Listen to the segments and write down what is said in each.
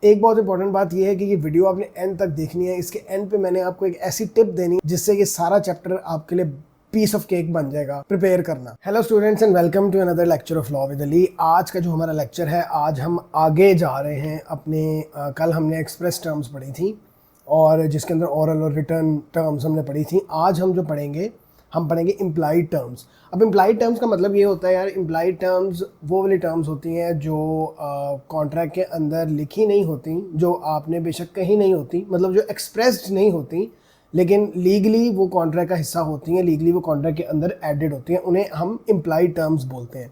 एक बहुत इंपॉर्टेंट बात यह है कि ये वीडियो आपने एंड तक देखनी है। इसके एंड पे मैंने आपको एक ऐसी टिप देनी है जिससे ये सारा चैप्टर आपके लिए पीस ऑफ केक बन जाएगा। प्रिपेयर करना। Hello students and welcome to another lecture of law with Ali. आज का जो हमारा लेक्चर है, आज हम आगे जा रहे हैं अपने कल हमने एक्सप्रेस टर्म्स पढ़ी थी और जिसके अंदर ओरल और रिटर्न टर्म्स हमने पढ़ी थी। आज हम जो पढ़ेंगे, हम पढ़ेंगे इम्प्लाइड टर्म्स। अब इम्प्लाइड टर्म्स का मतलब ये होता है यार, इम्प्लाइड टर्म्स वो वाली टर्म्स होती हैं जो कॉन्ट्रैक्ट के अंदर लिखी नहीं होती, जो आपने बेशक कहीं नहीं होती, मतलब जो एक्सप्रेस्ड नहीं होती, लेकिन लीगली वो कॉन्ट्रैक्ट का हिस्सा होती हैं, लीगली वो कॉन्ट्रैक्ट के अंदर एडेड होती हैं, उन्हें हम इम्प्लाइड टर्म्स बोलते हैं।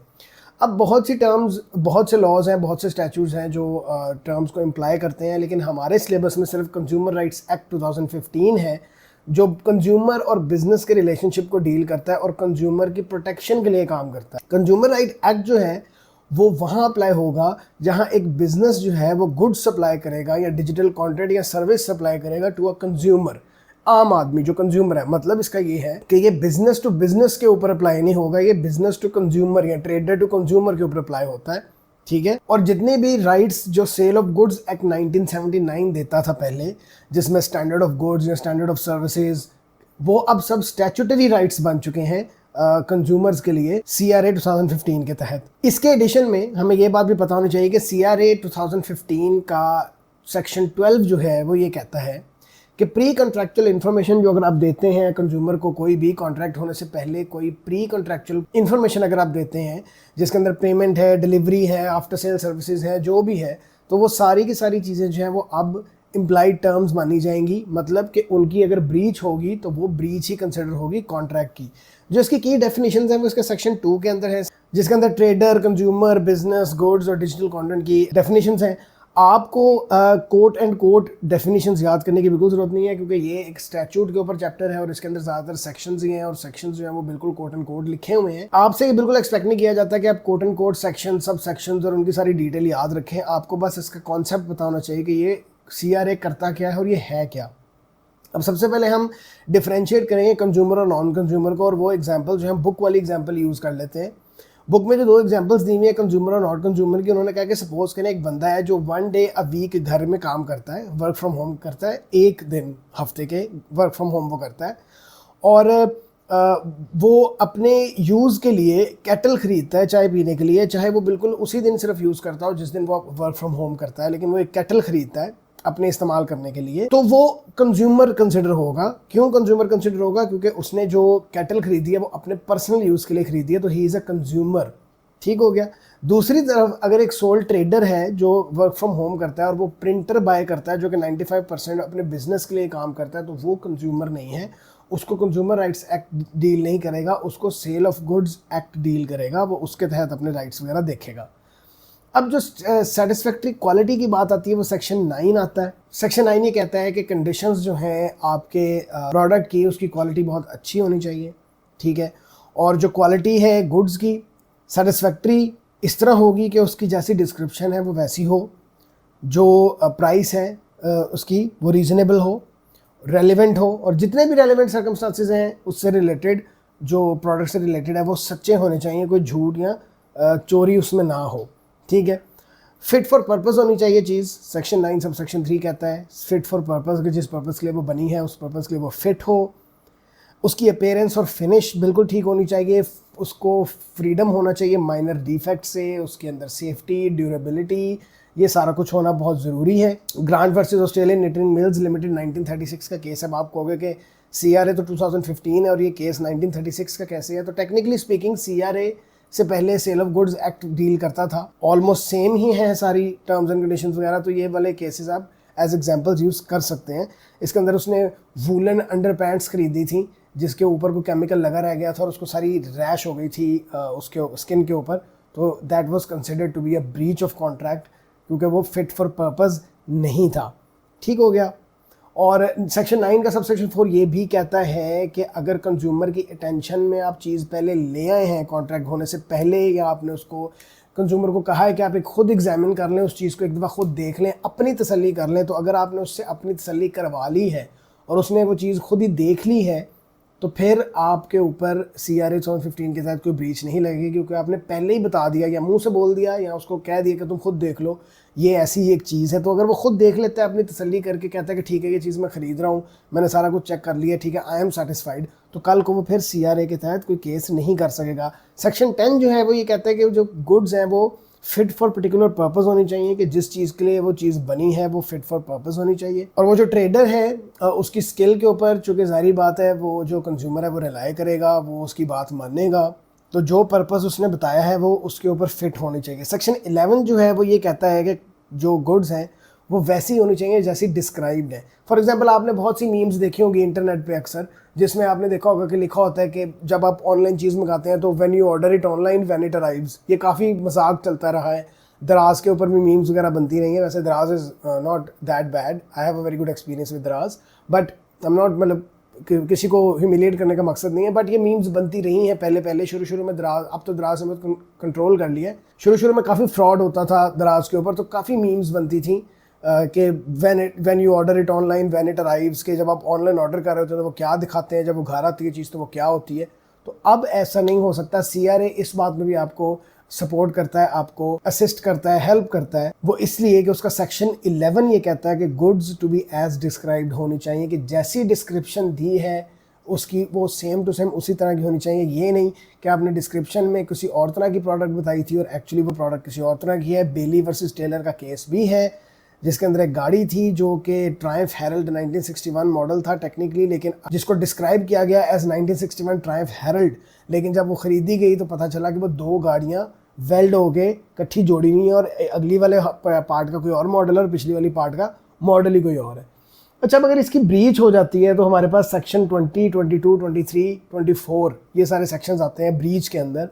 अब बहुत सी टर्म्स, बहुत से लॉज हैं, बहुत से स्टैट्यूट्स हैं जो टर्म्स को इम्प्लाई करते हैं, लेकिन हमारे सिलेबस में सिर्फ कंज्यूमर राइट्स एक्ट 2015 है जो कंज्यूमर और बिजनेस के रिलेशनशिप को डील करता है और कंज्यूमर की प्रोटेक्शन के लिए काम करता है। कंज्यूमर राइट एक्ट जो है वो वहाँ अप्लाई होगा जहाँ एक बिजनेस जो है वो गुड्स सप्लाई करेगा या डिजिटल कंटेंट या सर्विस सप्लाई करेगा टू अ कंज्यूमर, आम आदमी जो कंज्यूमर है। मतलब इसका ये है कि ये बिजनेस टू बिजनेस के ऊपर अप्लाई नहीं होगा, ये बिजनेस टू कंज्यूमर या ट्रेडर टू कंज्यूमर के ऊपर अप्लाई होता है, ठीक है। और जितने भी राइट्स जो सेल ऑफ गुड्स एक्ट 1979 देता था पहले, जिसमें स्टैंडर्ड ऑफ गुड्स या स्टैंडर्ड ऑफ सर्विसेज, वो अब सब स्टैट्यूटरी राइट्स बन चुके हैं कंज्यूमर्स के लिए CRA 2015 के तहत। इसके एडिशन में हमें ये बात भी पता होनी चाहिए कि CRA 2015 का सेक्शन 12 जो है वो ये कहता है कि प्री कॉन्ट्रैक्चुअल इन्फॉर्मेशन जो अगर आप देते हैं कंज्यूमर को, कोई भी कॉन्ट्रैक्ट होने से पहले कोई प्री कॉन्ट्रैक्चुअल इन्फॉर्मेशन अगर आप देते हैं जिसके अंदर पेमेंट है, डिलीवरी है, आफ्टर सेल सर्विसेज है, जो भी है, तो वो सारी की सारी चीज़ें जो हैं वो अब इम्प्लाइड टर्म्स मानी जाएंगी। मतलब कि उनकी अगर ब्रीच होगी तो वो ब्रीच ही कंसिडर होगी कॉन्ट्रैक्ट की। जो इसकी की डेफिनेशंस हैं वो इसके सेक्शन 2 के अंदर है, जिसके अंदर ट्रेडर, कंज्यूमर, बिजनेस, गुड्स और डिजिटल कंटेंट की डेफिनेशंस हैं। आपको कोट एंड कोट डेफिनेशंस याद करने की बिल्कुल ज़रूरत नहीं है, क्योंकि ये एक स्टैट्यूट के ऊपर चैप्टर है और इसके अंदर ज़्यादातर सेक्शंस ही हैं और सेक्शंस जो हैं वो बिल्कुल कोट एंड कोट लिखे हुए हैं। आपसे ये बिल्कुल एक्सपेक्ट नहीं किया जाता कि आप कोट एंड कोट सेक्शन, सब सेक्शंस और उनकी सारी डिटेल याद रखें। आपको बस इसका कॉन्सेप्ट पता होना चाहिए कि ये CRA करता क्या है और ये है क्या। अब सबसे पहले हम डिफ्रेंशिएट करेंगे कंज्यूमर और नॉन कंज्यूमर को, और वो एग्जाम्पल जो है बुक वाली एग्जाम्पल यूज़ कर लेते हैं। बुक में जो 2 एग्जांपल्स दी हुई है कंज्यूमर और नॉट कंज्यूमर की, उन्होंने कहा कि सपोज करें एक बंदा है जो 1 डे अ वीक घर में काम करता है, वर्क फ्रॉम होम करता है, एक दिन हफ्ते के वर्क फ्रॉम होम वो करता है, और वो अपने यूज़ के लिए कैटल ख़रीदता है चाय पीने के लिए, चाहे वो बिल्कुल उसी दिन सिर्फ यूज़ करता हो जिस दिन वो वर्क फ्रॉम होम करता है, लेकिन वो एक कैटल ख़रीदता है अपने इस्तेमाल करने के लिए, तो वो कंज्यूमर कंसिडर होगा। क्यों कंज्यूमर कंसिडर होगा? क्योंकि उसने जो कैटल खरीदी है वो अपने पर्सनल यूज़ के लिए खरीदी है, तो ही इज़ अ कंज्यूमर। ठीक हो गया। दूसरी तरफ अगर एक सोल ट्रेडर है जो वर्क फ्रॉम होम करता है और वो प्रिंटर बाय करता है जो कि 95% अपने बिजनेस के लिए काम करता है, तो वो कंज्यूमर नहीं है, उसको कंज्यूमर राइट्स एक्ट डील नहीं करेगा, उसको sale of goods act deal करेगा, वो उसके तहत अपने राइट्स वगैरह देखेगा। अब जो सेटिस्फैक्ट्री क्वालिटी की बात आती है वो सेक्शन 9 आता है। सेक्शन 9 ये कहता है कि कंडीशंस जो हैं आपके प्रोडक्ट की, उसकी क्वालिटी बहुत अच्छी होनी चाहिए, ठीक है। और जो क्वालिटी है गुड्स की सेटिस्फैक्ट्री इस तरह होगी कि उसकी जैसी डिस्क्रिप्शन है वो वैसी हो, जो प्राइस है उसकी वो रीज़नेबल हो, रेलिवेंट हो, और जितने भी रेलिवेंट सर्कमस्टांसेस हैं उससे रिलेटेड, जो प्रोडक्ट से रिलेटेड है, वो सच्चे होने चाहिए, कोई झूठ या चोरी उसमें ना हो, ठीक है। फिट फॉर पर्पस होनी चाहिए चीज़, सेक्शन 9 सब सेक्शन 3 कहता है फिट फॉर पर्पस, कि जिस पर्पस के लिए वो बनी है उस पर्पस के लिए वो फिट हो। उसकी अपीयरेंस और फिनिश बिल्कुल ठीक होनी चाहिए, उसको फ्रीडम होना चाहिए माइनर डिफेक्ट से, उसके अंदर सेफ्टी, ड्यूरेबिलिटी, ये सारा कुछ होना बहुत ज़रूरी है। Grant versus Australian knitting mills limited 1936 का केस है। अब आप कहोगे कि CRA तो 2015 है और ये केस 1936 का कैसे है? तो टेक्निकली स्पीकिंग CRA से पहले sale of goods act deal करता था, ऑलमोस्ट सेम ही है सारी टर्म्स एंड कंडीशंस वगैरह, तो ये वाले केसेस आप एज एग्जांपल्स यूज़ कर सकते हैं। इसके अंदर उसने वूलन अंडर पैंट्स खरीदी थी जिसके ऊपर कोई केमिकल लगा रह गया था और उसको सारी रैश हो गई थी उसके स्किन के ऊपर, तो that was considered to be a breach of contract, क्योंकि वो फिट फॉर पर्पस नहीं था। ठीक हो गया। और सेक्शन 9 का सबसेक्शन 4 ये भी कहता है कि अगर कंज्यूमर की अटेंशन में आप चीज़ पहले ले आए हैं कॉन्ट्रैक्ट होने से पहले, या आपने उसको कंज्यूमर को कहा है कि आप एक खुद एग्जामिन कर लें, उस चीज़ को एक दफ़ा खुद देख लें, अपनी तसल्ली कर लें, तो अगर आपने उससे अपनी तसल्ली करवा ली है और उसने वो चीज़ खुद ही देख ली है, तो फिर आपके ऊपर CRA 2015 के तहत कोई ब्रीच नहीं लगेगी, क्योंकि आपने पहले ही बता दिया या मुंह से बोल दिया या उसको कह दिया कि तुम खुद देख लो ये ऐसी ही एक चीज़ है। तो अगर वो खुद देख लेता है अपनी तसल्ली करके, कहता है कि ठीक है ये चीज़ मैं ख़रीद रहा हूँ, मैंने सारा कुछ चेक कर लिया, ठीक है, आई एम सेटिस्फाइड, तो कल को वो फिर CRA के तहत कोई केस नहीं कर सकेगा। सेक्शन 10 जो है वो ये कहता है कि जो गुड्स हैं वो फिट फॉर पर्टिकुलर पर्पस होनी चाहिए, कि जिस चीज़ के लिए वो चीज़ बनी है वो फिट फॉर पर्पस होनी चाहिए। और वो जो ट्रेडर है उसकी स्किल के ऊपर, चूँकि जाहिर बात है वो जो कंज्यूमर है वो रिलाई करेगा, वो उसकी बात मानेगा, तो जो पर्पस उसने बताया है वो उसके ऊपर फिट होनी चाहिए। सेक्शन 11 जो है वो ये कहता है कि जो गुड्स हैं वो वैसी होनी चाहिए जैसी डिस्क्राइब्ड है। फॉर एग्जांपल आपने बहुत सी मीम्स देखी होंगी इंटरनेट पे अक्सर, जिसमें आपने देखा होगा कि लिखा होता है कि जब आप ऑनलाइन चीज़ मंगाते हैं तो when you order it online when it arrives. ये काफ़ी मजाक चलता रहा है, दराज के ऊपर भी मीम्स वगैरह बनती रही हैं। वैसे दराज is not that bad, I have a very good experience with दराज, बट आई एम नॉट, मतलब किसी को ह्यूमिलिएट करने का मकसद नहीं है, बट ये मीम्स बनती रही हैं पहले शुरू में दराज, अब तो दराज ने कंट्रोल कर लिया है। शुरू में काफ़ी फ्रॉड होता था दराज के ऊपर, तो काफ़ी मीम्स बनती थी कि when you order it online when it arrives, के जब आप ऑनलाइन ऑर्डर कर रहे होते हैं तो वो क्या दिखाते हैं, जब वो घर आती है चीज़ तो वो क्या होती है। तो अब ऐसा नहीं हो सकता। CRA इस बात में भी आपको सपोर्ट करता है, आपको असिस्ट करता है, हेल्प करता है। वो इसलिए कि उसका सेक्शन 11 ये कहता है कि goods to be as described होनी चाहिए, कि जैसी डिस्क्रिप्शन दी है उसकी वो सेम टू सेम उसी तरह की होनी चाहिए। ये नहीं कि आपने डिस्क्रिप्शन में किसी और तरह की प्रोडक्ट बताई थी और एक्चुअली वो प्रोडक्ट किसी और तरह की है। बेली वर्सेस टेलर का केस भी है, जिसके अंदर एक गाड़ी थी जो कि ट्रायम्फ हेरल्ड 1961 मॉडल था टेक्निकली, लेकिन जिसको डिस्क्राइब किया गया एज 1961 ट्रायम्फ हेरल्ड, लेकिन जब वो ख़रीदी गई तो पता चला कि वो दो गाड़ियाँ वेल्ड हो के इकट्ठी जोड़ी हुई हैं, और अगली वाले पार्ट का कोई और मॉडल है और पिछली वाली पार्ट का मॉडल ही कोई और है। अच्छा, अगर इसकी ब्रीच हो जाती है तो हमारे पास सेक्शन 20, 22, 23, 24 ये सारे सेक्शंस आते हैं ब्रीच के अंदर।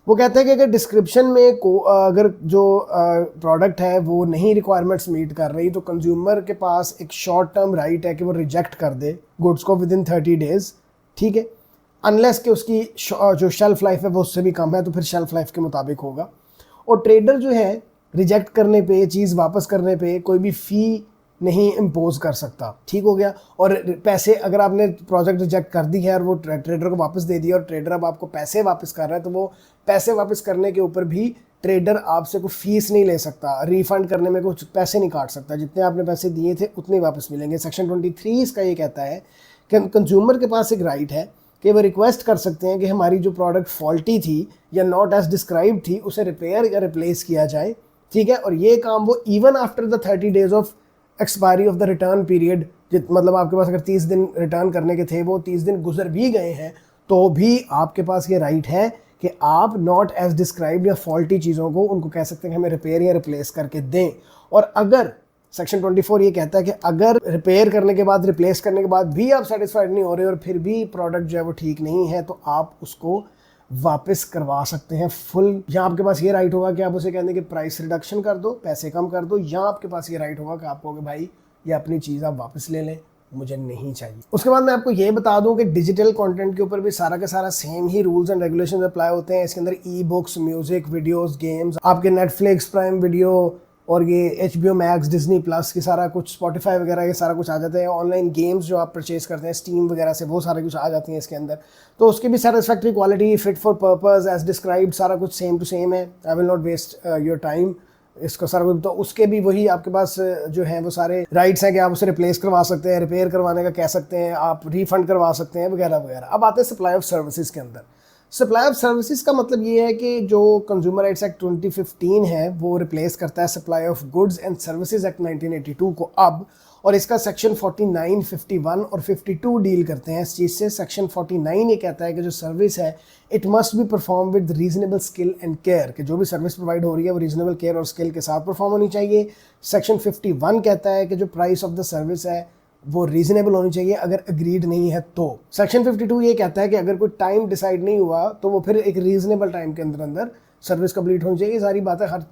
वो कहते हैं कि अगर डिस्क्रिप्शन में अगर जो प्रोडक्ट है वो नहीं रिक्वायरमेंट्स मीट कर रही, तो कंज्यूमर के पास एक शॉर्ट टर्म राइट है कि वो रिजेक्ट कर दे गुड्स को विद इन 30 डेज़, ठीक है, अनलेस कि उसकी जो शेल्फ लाइफ है वो उससे भी कम है, तो फिर शेल्फ लाइफ के मुताबिक होगा। और ट्रेडर जो है रिजेक्ट करने पे, चीज़ वापस करने पे कोई भी फ़ी नहीं इम्पोज कर सकता, ठीक हो गया। और पैसे, अगर आपने प्रोजेक्ट रिजेक्ट कर दी है और वो ट्रेडर को वापस दे दिया और ट्रेडर अब आपको पैसे वापस कर रहा है, तो वो पैसे वापस करने के ऊपर भी ट्रेडर आपसे कोई फीस नहीं ले सकता, रिफंड करने में कुछ पैसे नहीं काट सकता, जितने आपने पैसे दिए थे उतने वापस मिलेंगे। सेक्शन 23 इसका ये कहता है कि कंज्यूमर के पास एक राइट है कि वो रिक्वेस्ट कर सकते हैं कि हमारी जो प्रोडक्ट फॉल्टी थी या नॉट एज डिस्क्राइब थी उसे रिपेयर या रिप्लेस किया जाए, ठीक है। और ये काम वो even after the 30 days of expiry of the return period, मतलब आपके पास अगर 30 दिन रिटर्न करने के थे, वो 30 दिन गुजर भी गए हैं, तो भी आपके पास ये राइट है कि आप नॉट एज डिस्क्राइब्ड या फॉल्टी चीज़ों को उनको कह सकते हैं कि हमें रिपेयर या रिप्लेस करके दें। और अगर सेक्शन 24 ये कहता है कि अगर रिपेयर करने के बाद, रिप्लेस करने के बाद भी आप सेटिस्फाइड नहीं हो रहे और फिर भी प्रोडक्ट जो है वो ठीक नहीं है, तो आप उसको वापस करवा सकते हैं फुल। या आपके पास ये राइट होगा कि आप उसे कहने कि प्राइस रिडक्शन कर दो, पैसे कम कर दो, या आपके पास ये राइट होगा कि आप कहोगे भाई ये अपनी चीज़ आप वापस ले लें, मुझे नहीं चाहिए। उसके बाद मैं आपको ये बता दूं कि डिजिटल कंटेंट के ऊपर भी सारा का सारा same he rules and regulations apply होते हैं। इसके अंदर e books, music, videos, games, आपके नेटफ्लिक्स, प्राइम वीडियो और ये HBO मैक्स, डिज्नी प्लस की सारा कुछ, स्पॉटिफाई वगैरह ये सारा कुछ आ जाता है। ऑनलाइन गेम्स जो आप परचेज करते हैं स्टीम वगैरह से, वो सारे कुछ आ जाती हैं इसके अंदर। तो उसकी भी satisfactory quality, fit for purpose, as described, सारा कुछ सेम टू सेम है। I will not waste your time इसको सारा कुछ। तो उसके भी वही आपके पास जो है वो सारे राइट्स हैं कि आप उसे रिप्लेस करवा सकते हैं, रिपेयर करवाने का कह सकते हैं, आप रिफंड करवा सकते हैं वगैरह वगैरह। अब आते हैं सप्लाई ऑफ सर्विसेज के अंदर। सप्लाई ऑफ सर्विसेज का मतलब ये है कि जो कंज्यूमर राइट्स एक्ट 2015 है वो रिप्लेस करता है supply of goods and services act 1982 को अब, और इसका सेक्शन 49, 51 और 52 डील करते हैं इस चीज़ से। सेक्शन 49 ये कहता है कि जो सर्विस है it must be perform with reasonable skill and care, कि जो भी सर्विस प्रोवाइड हो रही है वो रीजनेबल केयर और स्किल के साथ परफॉर्म होनी चाहिए। सेक्शन 51 कहता है कि जो प्राइस ऑफ द सर्विस है वो रीजनेबल होनी चाहिए अगर अग्रीड नहीं है तो। सेक्शन 52 ये कहता है कि अगर कोई टाइम डिसाइड नहीं हुआ तो वो फिर एक रीजनेबल टाइम के अंदर अंदर सर्विस कंप्लीट होनी चाहिए। सारी बात है, हर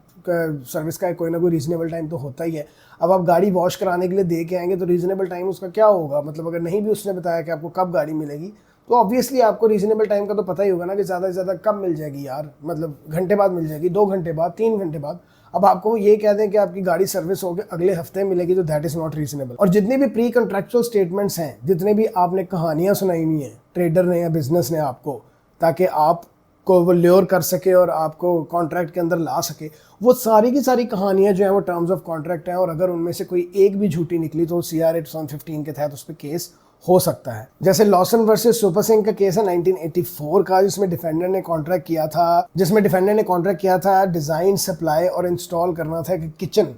सर्विस का कोई ना कोई रीजनेबल टाइम तो होता ही है। अब आप गाड़ी वॉश कराने के लिए दे के आएंगे तो रीजनेबल टाइम उसका क्या होगा, मतलब अगर नहीं भी उसने बताया कि आपको कब गाड़ी मिलेगी तो ऑब्वियसली आपको रीजनेबल टाइम का तो पता ही होगा ना कि ज़्यादा से ज़्यादा कब मिल जाएगी यार, मतलब घंटे बाद मिल जाएगी, 2 घंटे बाद, 3 घंटे बाद। अब आपको ये कह दें कि आपकी गाड़ी सर्विस होकर अगले हफ्ते मिलेगी तो दैट इज़ नॉट रीजनेबल। और जितने भी प्री कॉन्ट्रैक्चुअल स्टेटमेंट्स हैं, जितने भी आपने कहानियाँ सुनाई हुई हैं ट्रेडर ने या बिजनेस ने आपको, ताकि आपको वो ल्योर कर सके और आपको कॉन्ट्रैक्ट के अंदर ला सके, वो सारी की सारी कहानियाँ जो हैं वो टर्म्स ऑफ कॉन्ट्रैक्ट हैं। और अगर उनमें से कोई एक भी झूठी निकली तो CRA 2015 के तहत उस पर केस हो सकता है। जैसे लॉसन वर्सेस सुपर सिंह का केस है 1984 का, जिसमें डिफेंडर ने कॉन्ट्रैक्ट किया था डिज़ाइन, सप्लाई और इंस्टॉल करना था कि किचन,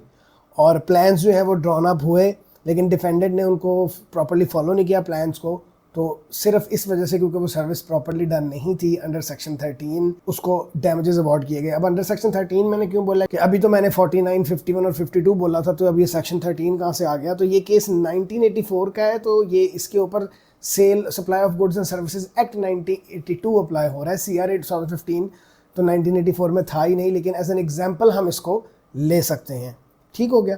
और प्लान्स जो है वो ड्रॉन अप हुए, लेकिन डिफेंडेंट ने उनको प्रॉपर्ली फॉलो नहीं किया प्लान्स को, तो सिर्फ इस वजह से क्योंकि वो सर्विस प्रॉपर्ली डन नहीं थी, अंडर सेक्शन 13 उसको डैमेजेस अवॉर्ड किए गए। अब अंडर सेक्शन 13 मैंने क्यों बोला कि अभी तो मैंने 49, 51 और 52 बोला था, तो अब ये सेक्शन 13 कहाँ से आ गया? तो ये केस 1984 का है, तो ये इसके ऊपर sale supply of goods and services act 1982 apply हो रहा है। CRA 2015 तो 1984 में था ही नहीं, लेकिन एज एन एग्जाम्पल हम इसको ले सकते हैं। ठीक हो गया।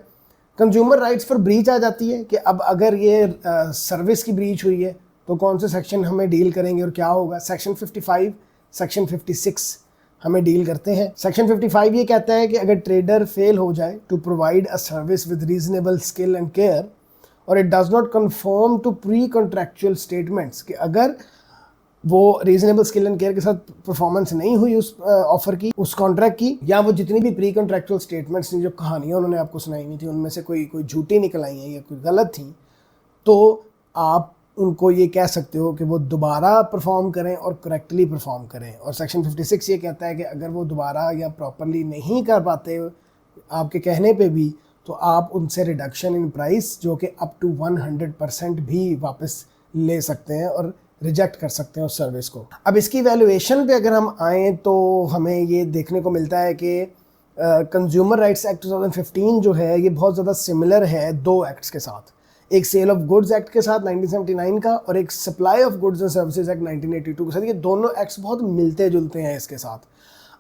कंज्यूमर राइट्स पर ब्रीच आ जाती है कि अब अगर ये सर्विस की ब्रीच हुई है तो कौन से सेक्शन हमें डील करेंगे और क्या होगा? सेक्शन 55, सेक्शन 56 हमें डील करते हैं। सेक्शन 55 ये कहता है कि अगर ट्रेडर फेल हो जाए to provide a service with reasonable skill and care और it does not confirm to pre contractual statements, कि अगर वो रीजनेबल स्किल एंड केयर के साथ परफॉर्मेंस नहीं हुई उस ऑफर की, उस कॉन्ट्रैक्ट की, या वो जितनी भी प्री कॉन्ट्रैक्चुअल स्टेटमेंट्स जो कहानियाँ उन्होंने आपको सुनाई हुई थी उनमें से कोई झूठी निकल आई हैं या कोई गलत थी, तो आप उनको ये कह सकते हो कि वो दोबारा परफॉर्म करें और करेक्टली परफॉर्म करें। और सेक्शन 56 ये कहता है कि अगर वो दोबारा या प्रॉपरली नहीं कर पाते आपके कहने पे भी, तो आप उनसे रिडक्शन इन प्राइस जो कि अप टू 100% भी वापस ले सकते हैं और रिजेक्ट कर सकते हैं उस सर्विस को। अब इसकी वैल्यूएशन पे अगर हम आएँ तो हमें ये देखने को मिलता है कि कंज्यूमर राइट्स एक्ट 2015 जो है ये बहुत ज़्यादा सिमिलर है दो एक्ट्स के साथ, एक सेल ऑफ गुड्स एक्ट के साथ 1979 का और एक supply of goods and services act 1982 के साथ। ये दोनों एक्ट्स बहुत मिलते जुलते हैं इसके साथ।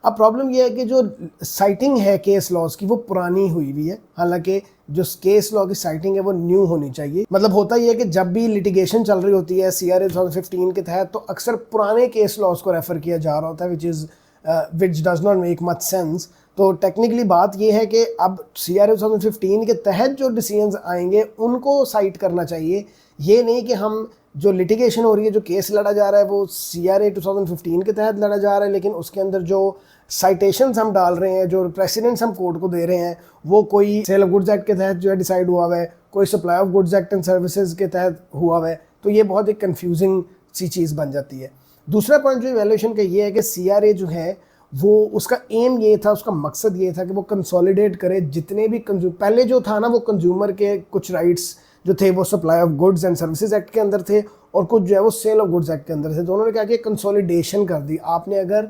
अब प्रॉब्लम ये है कि जो साइटिंग है केस लॉज की वो पुरानी हुई हुई है, हालांकि जो केस लॉ की साइटिंग है वो न्यू होनी चाहिए। मतलब होता ही है कि जब भी लिटिगेशन चल रही होती है CRA 2015 के तहत, तो अक्सर पुराने केस लॉज को रेफर किया जा रहा होता है, which does not make much sense. तो टेक्निकली बात ये है कि अब CRA 2015 के तहत जो डिसीजंस आएंगे उनको साइट करना चाहिए। ये नहीं कि हम जो लिटिगेशन हो रही है, जो केस लड़ा जा रहा है वो CRA 2015 के तहत लड़ा जा रहा है, लेकिन उसके अंदर जो साइटेशंस हम डाल रहे हैं, जो प्रेसिडेंट्स हम कोर्ट को दे रहे हैं, वो कोई सेल ऑफ गुड्स एक्ट के तहत जो है डिसाइड हुआ हुआ है, कोई supply of goods act and services के तहत हुआ हुआ है। तो ये बहुत एक कन्फ्यूजिंग सी चीज़ बन जाती है। दूसरा पॉइंट जो इवैल्यूएशन का ये है कि CRA जो है वो उसका एम ये था, उसका मकसद ये था कि वो कंसोलिडेट करे जितने भी पहले जो था ना वो कंज्यूमर के कुछ राइट्स जो थे वो supply of goods and services act के अंदर थे और कुछ जो है वो सेल ऑफ गुड्स एक्ट के अंदर थे। तो उन्होंने क्या किया, कंसोलिडेशन कर दी। आपने अगर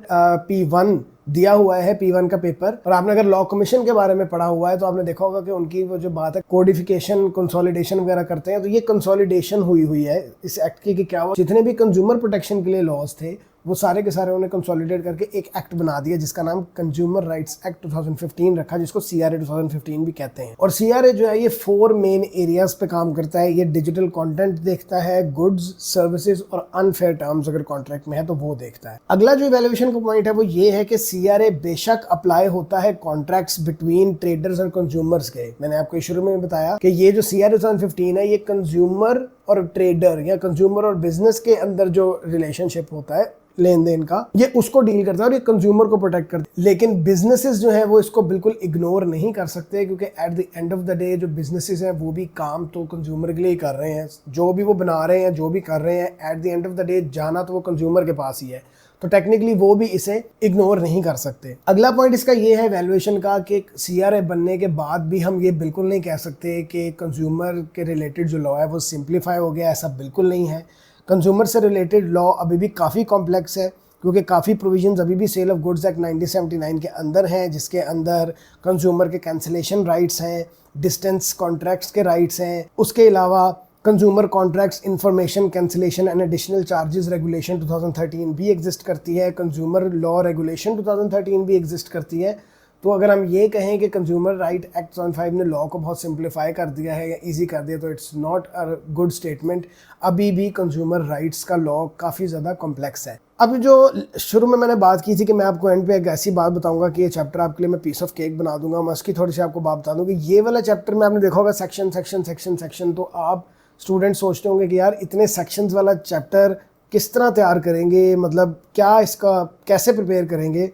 P1 दिया हुआ है, P1 का पेपर, और आपने अगर लॉ कमीशन के बारे में पढ़ा हुआ है तो आपने देखा होगा कि उनकी वो जो बात है कोडिफिकेशन, कंसोलिडेशन वगैरह करते हैं, तो ये कंसोलिडेशन हुई है इस एक्ट की। कि क्या हुआ, जितने भी कंज्यूमर प्रोटेक्शन के लिए लॉज थे वो सारे के सारे उन्हें कंसोलिडेट करके एक एक्ट बना दिया जिसका नाम कंज्यूमर राइट्स एक्ट 2015 रखा, जिसको CRA 2015 भी कहते हैं। और CRA जो है ये 4 मेन एरियाज पे काम करता है। ये डिजिटल कंटेंट देखता है, गुड्स, सर्विसेज और अनफेयर टर्म्स अगर कॉन्ट्रैक्ट में है तो वो देखता है। अगला जो इवैल्यूएशन का पॉइंट है वो ये है कि CRA बेशक अप्लाई होता है कॉन्ट्रैक्ट्स बिटवीन ट्रेडर्स और कंज्यूमर्स के। मैंने आपको शुरू में बताया कि ये जो CRA 2015 है ये कंज्यूमर और ट्रेडर या कंज्यूमर और बिजनेस के अंदर जो रिलेशनशिप होता है लेन देन का, ये उसको डील करता है और ये कंज्यूमर को प्रोटेक्ट करता है। लेकिन बिजनेसेस जो है वो इसको बिल्कुल इग्नोर नहीं कर सकते, क्योंकि at the end of the day जो बिजनेसेस हैं वो भी काम तो कंज्यूमर के लिए ही कर रहे हैं। जो भी वो बना रहे हैं, जो भी कर रहे हैं, at the end of the day जाना तो वो कंज्यूमर के पास ही है। तो टेक्निकली वो भी इसे इग्नोर नहीं कर सकते। अगला पॉइंट इसका ये है वैल्यूएशन का कि CRA बनने के बाद भी हम ये बिल्कुल नहीं कह सकते कि कंज्यूमर के रिलेटेड जो लॉ है वो सिंप्लीफाई हो गया, ऐसा बिल्कुल नहीं है। कंज्यूमर से रिलेटेड लॉ अभी भी काफ़ी कॉम्प्लेक्स है, क्योंकि काफ़ी प्रोविजंस अभी भी सेल ऑफ गुड्स एक्ट 1979 के अंदर हैं, जिसके अंदर कंज्यूमर के कैंसिलेशन राइट्स हैं, डिस्टेंस कॉन्ट्रैक्ट्स के राइट्स हैं। उसके अलावा consumer contracts information cancellation and additional charges regulation 2013 भी एग्जिस्ट करती है, कंज्यूमर लॉ रेगुलेशन 2013 भी एग्जिस्ट करती है। तो अगर हम ये कहें कि कंज्यूमर राइट एक्ट 2005 ने लॉ को बहुत सिंप्लीफाई कर दिया है या इजी कर दिया, तो it's not a good statement. अभी भी कंज्यूमर राइट्स का लॉ काफ़ी ज़्यादा कॉम्प्लेक्स है। अब जो शुरू में मैंने बात की थी कि मैं आपको एंड पे एक ऐसी बात बताऊंगा कि ये चैप्टर आपके लिए मैं पीस ऑफ केक बना दूंगा, मैं उसकी थोड़ी सी आपको बात बता दूँ कि ये वाला चैप्टर में आपने देखा होगा सेक्शन सेक्शन सेक्शन सेक्शन, तो आप स्टूडेंट सोचते होंगे कि यार इतने सेक्शंस वाला चैप्टर किस तरह तैयार करेंगे, मतलब क्या इसका कैसे प्रिपेयर करेंगे,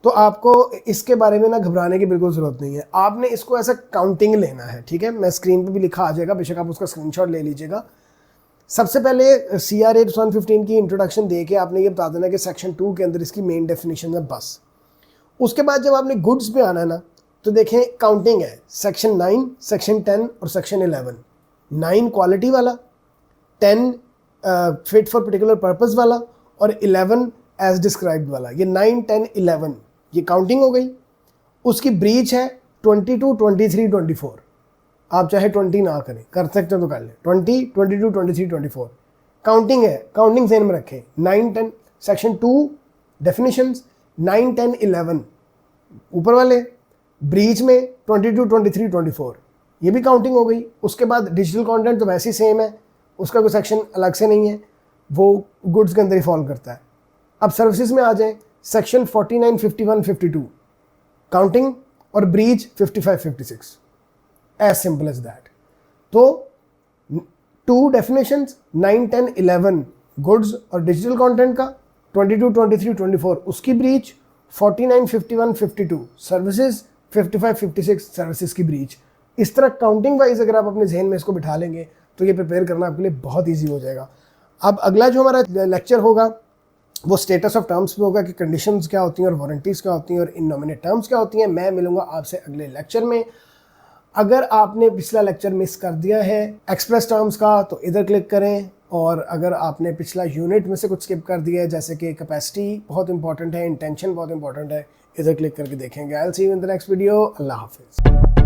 तो आपको इसके बारे में ना घबराने की बिल्कुल ज़रूरत नहीं है। आपने इसको ऐसा काउंटिंग लेना है, ठीक है। मैं स्क्रीन पे भी लिखा आ जाएगा, बेशक आप उसका स्क्रीनशॉट ले लीजिएगा। सबसे पहले CRA 115 की इंट्रोडक्शन दे के आपने ये बता देना कि सेक्शन 2 के अंदर इसकी मेन डेफिनेशन है बस। उसके बाद जब आपने गुड्स पे आना है ना, तो देखें काउंटिंग है सेक्शन 9, सेक्शन 10 और सेक्शन 11। 9 क्वालिटी वाला, 10 फिट फॉर पर्टिकुलर पर्पस वाला और 11 एज डिस्क्राइब्ड वाला। ये 9, 10, 11 ये काउंटिंग हो गई। उसकी ब्रीच है 22, 23, 24। आप चाहे 20 ना करें, कर सकते हो तो कर लें। 20, 22, 23, 24 काउंटिंग है, काउंटिंग ध्यान में रखें। 9, 10 सेक्शन 2 डेफिनेशंस, 9, 10, 11 ऊपर वाले, ब्रीच में 22, 23, 24 ये भी काउंटिंग हो गई। उसके बाद डिजिटल कंटेंट तो वैसे ही सेम है, उसका कोई सेक्शन अलग से नहीं है, वो गुड्स के अंदर ही फॉलो करता है। अब सर्विसेज में आ जाए, सेक्शन 49, 51, 52 काउंटिंग और breach 55, 56 as simple as that. तो 2 डेफिनेशंस 9, 10, 11 गुड्स और डिजिटल कंटेंट का, 22, 23, 24 उसकी ब्रीच, 49, 51, 52 सर्विसेज, 55, 56 सर्विसेज की ब्रीच। इस तरह काउंटिंग वाइज अगर आप अपने जहन में इसको बिठा लेंगे तो ये प्रिपेयर करना आपके लिए बहुत ईजी हो जाएगा। अब अगला जो हमारा लेक्चर होगा वो स्टेटस ऑफ टर्म्स में होगा कि कंडीशंस क्या होती हैं और वारंटीज़ क्या होती हैं और इननोमिनेट टर्म्स क्या होती हैं। मैं मिलूंगा आपसे अगले लेक्चर में। अगर आपने पिछला लेक्चर मिस कर दिया है एक्सप्रेस टर्म्स का तो इधर क्लिक करें, और अगर आपने पिछला यूनिट में से कुछ स्किप कर दिया है जैसे कि कैपेसिटी बहुत इंपॉर्टेंट है, इंटेंशन बहुत इंपॉर्टेंट है, इधर क्लिक करके देखेंगे। I will see you in the next video. अल्लाह हाफिज़।